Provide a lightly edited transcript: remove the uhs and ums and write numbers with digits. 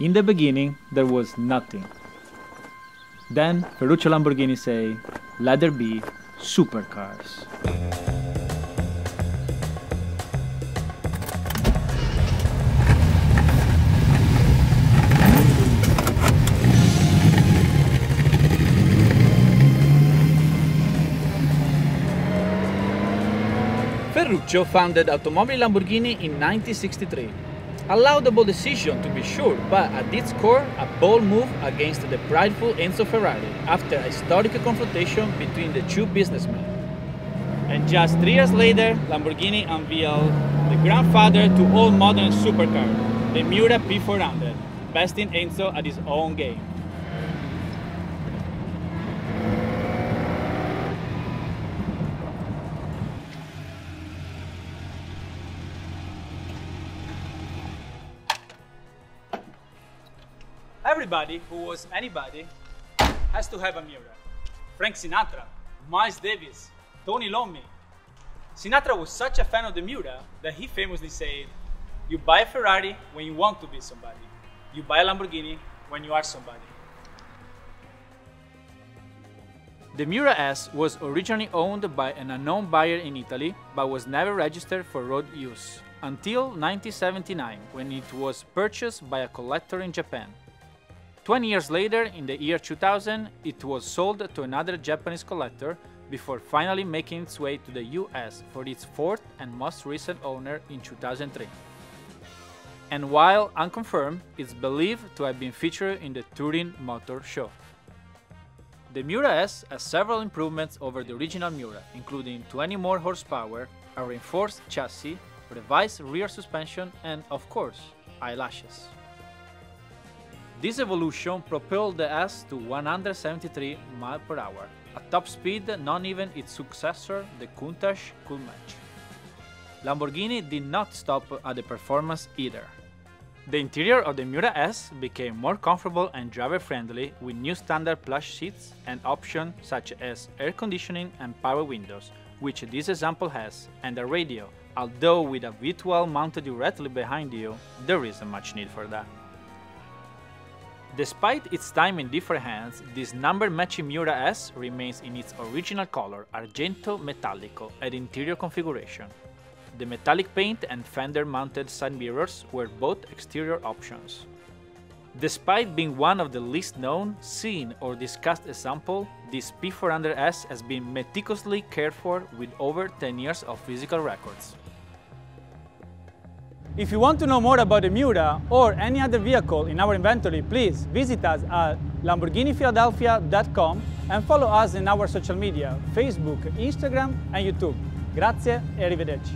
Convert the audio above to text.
In the beginning, there was nothing. Then Ferruccio Lamborghini say, let there be supercars. Ferruccio founded Automotive Lamborghini in 1963. A laudable decision to be sure, but at its core, a bold move against the prideful Enzo Ferrari after a historic confrontation between the two businessmen. And just 3 years later, Lamborghini unveiled the grandfather to all modern supercars, the Miura P400, besting Enzo at his own game. Everybody who was anybody has to have a Miura. Frank Sinatra, Miles Davis, Tony Iommi. Sinatra was such a fan of the Miura that he famously said, "You buy a Ferrari when you want to be somebody. You buy a Lamborghini when you are somebody." The Miura S was originally owned by an unknown buyer in Italy, but was never registered for road use until 1979, when it was purchased by a collector in Japan. 20 years later, in the year 2000, it was sold to another Japanese collector before finally making its way to the US for its fourth and most recent owner in 2003. And while unconfirmed, it's believed to have been featured in the Turin Motor Show. The Miura S has several improvements over the original Miura, including 20 more horsepower, a reinforced chassis, revised rear suspension, and, of course, eyelashes. This evolution propelled the S to 173 mph, a top speed not even its successor, the Countach, could match. Lamborghini did not stop at the performance either. The interior of the Miura S became more comfortable and driver-friendly with new standard plush seats and options such as air conditioning and power windows, which this example has, and a radio, although with a V12 mounted directly behind you, there isn't much need for that. Despite its time in different hands, this number-matching Miura S remains in its original color, Argento Metallico, and interior configuration. The metallic paint and fender-mounted side mirrors were both exterior options. Despite being one of the least known, seen, or discussed examples, this P400 S has been meticulously cared for with over 10 years of physical records. If you want to know more about the Miura or any other vehicle in our inventory, please visit us at LamborghiniPhiladelphia.com and follow us in our social media, Facebook, Instagram and YouTube. Grazie e arrivederci.